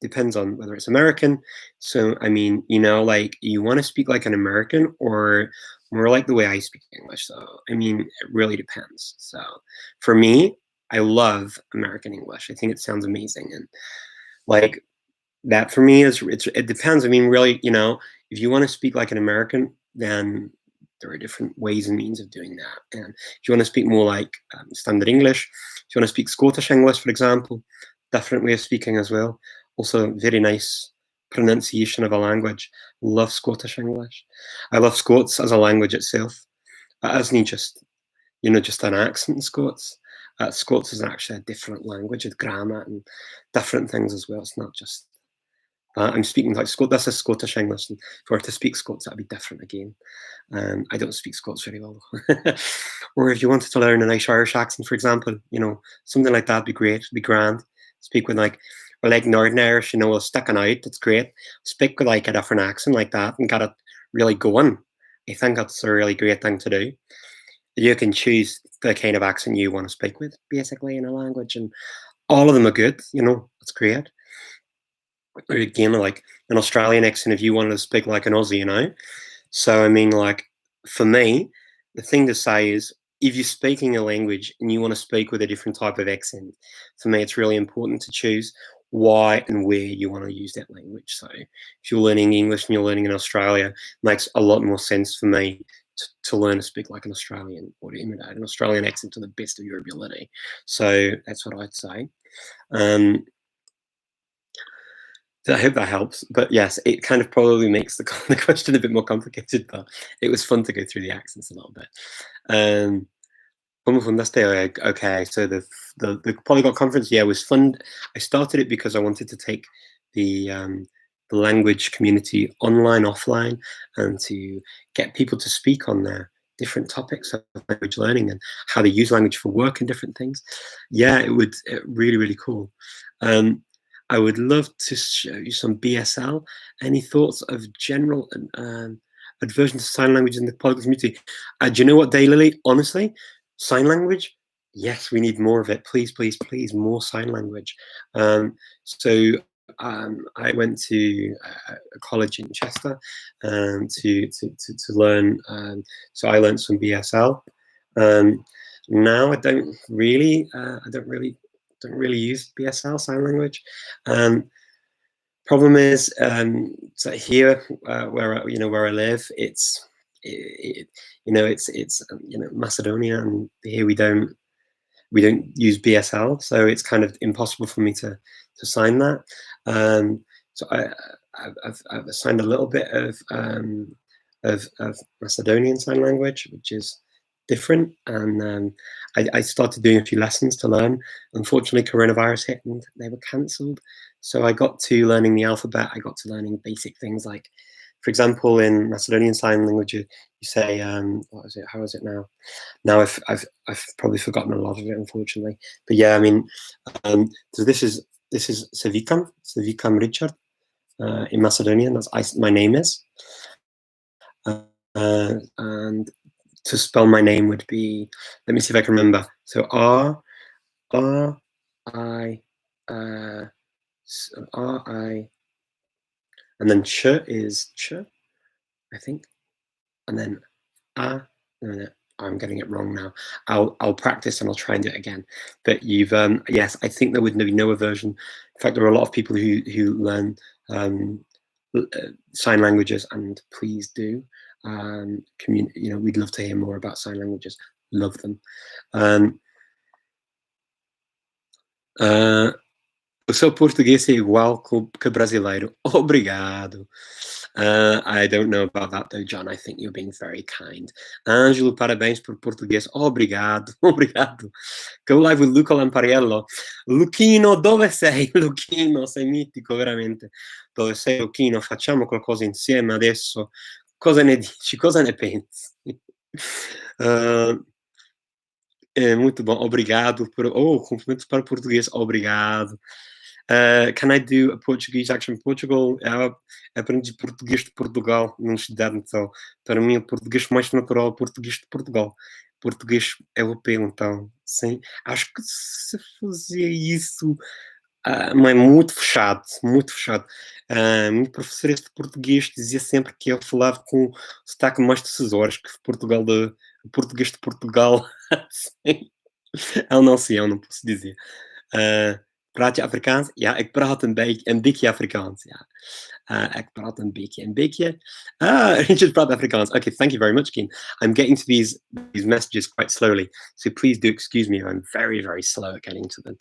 S1: depends on whether it's American. So, I mean, like you want to speak like an American or more like the way I speak English. So, I mean, it really depends. So, for me, I love American English. I think it sounds amazing, and like that for me it depends. I mean, really, if you want to speak like an American, then there are different ways and means of doing that. And if you want to speak more like standard English, if you want to speak Scottish English, for example, different way of speaking as well. Also, very nice pronunciation of a language. Love Scottish English. I love Scots as a language itself. It isn't just an accent in Scots. Scots is actually a different language with grammar and different things as well. It's not just I'm speaking like This is Scottish English, and if I were to speak Scots, that'd be different again. I don't speak Scots very well, though. Or if you wanted to learn a nice Irish accent, for example, something like that'd be great, be grand. Speak with or like Northern Irish, sticking out, it's great. Speak with like a different accent like that and get it really going. I think that's a really great thing to do. You can choose the kind of accent you want to speak with, basically, in a language, and all of them are good. It's great. Or again, like an Australian accent, if you wanted to speak like an Aussie. So I mean, like for me, the thing to say is, if you're speaking a language and you want to speak with a different type of accent, for me, it's really important to choose why and where you want to use that language. So if you're learning English and you're learning in Australia, it makes a lot more sense for me to learn to speak like an Australian, or to imitate an Australian accent to the best of your ability. So that's what I'd say. Um, I hope that helps. But yes, it kind of probably makes the the question a bit more complicated, but it was fun to go through the accents a little bit. Um, Como fundaste? Okay, so the Polyglot Conference, yeah, was fun. I started it because I wanted to take the language community online, offline, and to get people to speak on their different topics of language learning and how they use language for work and different things. Yeah, really, really cool. Um, I would love to show you some BSL. Any thoughts of general aversion to sign language in the Polyglot community? Do you know what, Daylily? Honestly, sign language, yes, we need more of it. Please, please, please, more sign language. So I went to a college in Chester to learn. So I learned some BSL. Now I don't really use BSL sign language. Problem is, so here where I live, it's Macedonia, and here we don't use BSL, so it's kind of impossible for me to sign that. So I've signed a little bit of Macedonian Sign Language, which is different, and I started doing a few lessons to learn. Unfortunately, coronavirus hit and they were cancelled, so I got to learning the alphabet. I got to learning basic things like, for example, in Macedonian Sign Language, you say, what is it? How is it now? Now I've probably forgotten a lot of it, unfortunately. But yeah, I mean, so this is Sevikam Richard in Macedonian. My name is, and to spell my name would be. Let me see if I can remember. So I R I, and then Ch is Ch, I think, and then A. No, I'm getting it wrong now. I'll practice and I'll try and do it again. But yes, I think there would be no aversion. In fact, there are a lot of people who learn sign languages, and please do. We'd love to hear more about sign languages. Love them. O seu português é igual que brasileiro. Obrigado. I don't know about that though, John. I think you're being very kind. Ângelo, parabéns por português. Obrigado, obrigado. Go live with Luca Lampariello. Luchino, dove sei? Luchino, sei mitico, veramente. Dove sei, Luchino? Facciamo qualcosa insieme adesso. Cosa ne dici? Cosa ne pensi? Muito bom, obrigado. Cumprimentos para o português, obrigado. Can I do a Portuguese accent? Portugal, aprendi português de Portugal, não estudar então. Para mim, o português mais natural é o português de Portugal. Português europeu, então, sim. Acho que se fazia isso Mas muito fechado, muito fechado. Meu professor de português dizia sempre que eu falava com sotaque mais de Açores, que Portugal de português de Portugal. Sim. Eu não posso dizer. Praat je Afrikaans? Ja, ik praat een beetje Afrikaans. Ja. Ik praat een beetje. Een beetje. Richard praat Afrikaans. Okay, thank you very much, Keen. I'm getting to these messages quite slowly, so please do excuse me. I'm very, very slow at getting to them.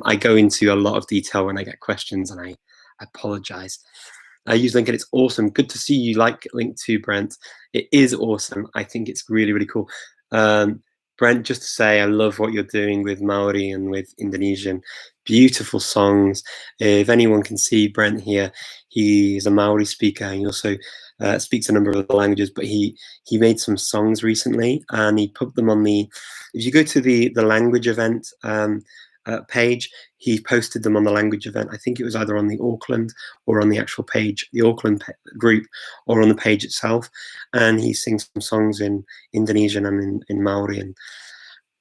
S1: I go into a lot of detail when I get questions, and I apologize. I use LinkedIn. It's awesome. Good to see you like Link to Brent. It is awesome. I think it's really, really cool. Brent, just to say, I love what you're doing with Maori and with Indonesian. Beautiful songs. If anyone can see Brent here, he's a Maori speaker. He also speaks a number of other languages, but he made some songs recently, and he put them on the. If you go to the language event page, he posted them on the language event. I think it was either on the Auckland or on the actual page, the Auckland group, or on the page itself. And he sings some songs in Indonesian and in Maori,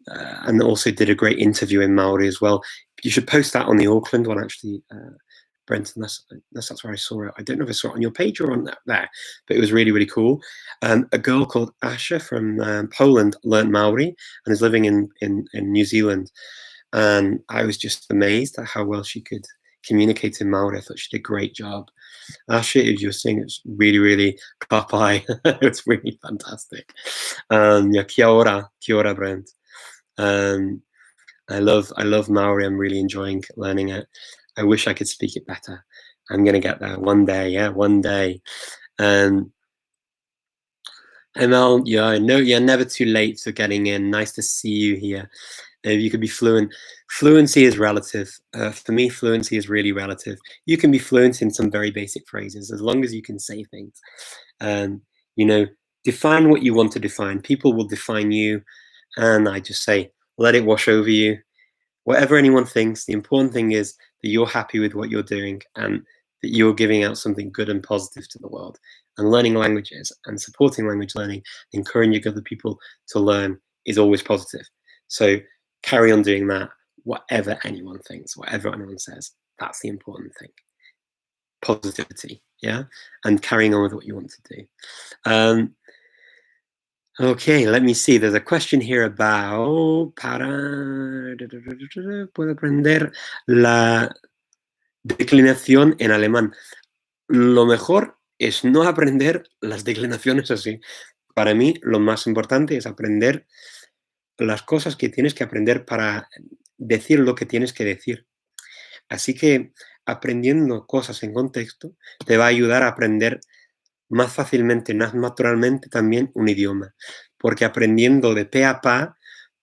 S1: and also did a great interview in Maori as well. You should post that on the Auckland one, actually, Brent, unless that's where I saw it. I don't know if I saw it on your page or on there, but it was really, really cool. A girl called Asha from Poland learned Maori and is living in New Zealand. And I was just amazed at how well she could communicate in Maori. I thought she did a great job. Asha, if you were saying, it's really, really kapai. It's really fantastic. Yeah, kia ora, Brent. I love Maori. I'm really enjoying learning it. I wish I could speak it better. I'm gonna get there one day. Yeah, one day. ML, yeah, no, you're never too late for getting in. Nice to see you here. If you could be fluent. Fluency is relative. For me, fluency is really relative. You can be fluent in some very basic phrases as long as you can say things. Define what you want to define. People will define you, and I just say, let it wash over you. Whatever anyone thinks, the important thing is that you're happy with what you're doing and that you're giving out something good and positive to the world. And learning languages and supporting language learning, encouraging other people to learn is always positive. So carry on doing that, whatever anyone thinks, whatever anyone says. That's the important thing. Positivity, yeah? And carrying on with what you want to do. Okay, let me see. There's a question here about puedo aprender la declinación en alemán. Lo mejor es no aprender las declinaciones así. Para mí, lo más importante es aprender las cosas que tienes que aprender para decir lo que tienes que decir. Así que aprendiendo cosas en contexto te va a ayudar a aprender más fácilmente, más naturalmente también un idioma, porque aprendiendo de pe a pa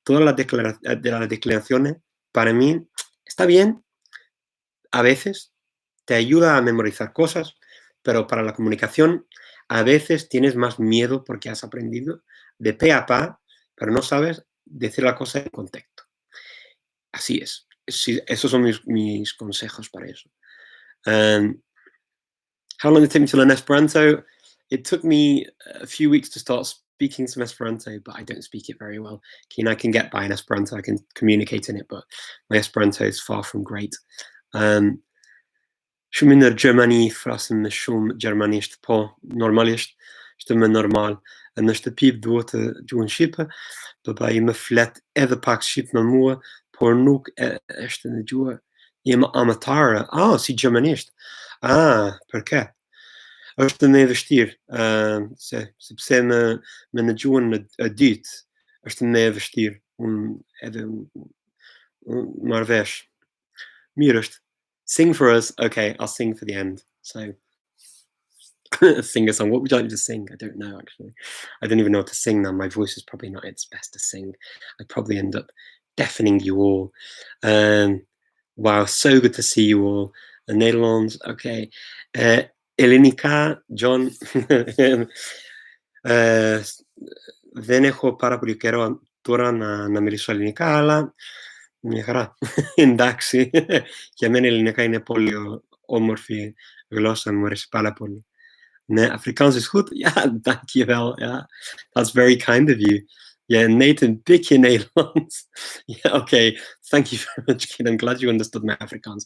S1: todas las declaraciones, para mí está bien, a veces te ayuda a memorizar cosas, pero para la comunicación a veces tienes más miedo porque has aprendido de pe a pa, pero no sabes decir la cosa en contexto. Así es. Sí, esos son mis consejos para eso. How long did it take me to learn Esperanto? It took me a few weeks to start speaking some Esperanto, but I don't speak it very well. I can get by in Esperanto, I can communicate in it, but my Esperanto is far from great. Shumë në Gjermani flasim me shumë gjermanisht, po normalisht është më normal. Në shtëpi duhet të gjuhën shqipe, baba ime flet edhe pak shqip me mua, por nuk është në gjuhë ime amëtare. Si gjermanisht. Përke? Është më e vështirë, sepse me në gjuhën e dytë është më e vështirë. Unë marr vesh. Mirë është. Sing for us. Okay, I'll sing for the end. So, sing a song. What would you like me to sing? I don't know, actually. I don't even know what to sing now. My voice is probably not its best to sing. I'd probably end up deafening you all. Wow, so good to see you all. The Netherlands, okay. Ελληνικά, John. Δεν έχω πάρα πολύ καιρό τώρα να μιλήσω ελληνικά, αλλά μια χαρά. Εντάξει. Για μένα ελληνικά είναι πολύ όμορφη γλώσσα, μου αρέσει πάρα πολύ. Ναι, Afrikaans is goed? Ja, dankjewel. Ja, that's very kind of you. Yeah, Nathan, dikke Nederlands. Yeah, okay. Thank you very much, kid. I'm glad you understood my Afrikaans.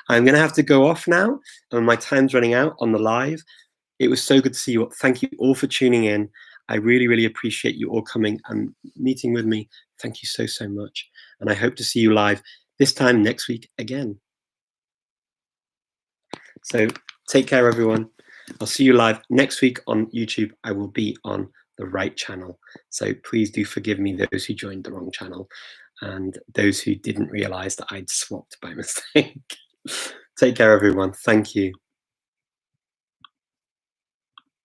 S1: I'm going to have to go off now, and my time's running out on the live. It was so good to see you. Thank you all for tuning in. I really, really appreciate you all coming and meeting with me. Thank you so, so much. And I hope to see you live this time next week again. So take care, everyone. I'll see you live next week on YouTube. I will be on the right channel. So please do forgive me those who joined the wrong channel and those who didn't realize that I'd swapped by mistake. Take care, everyone. Thank you.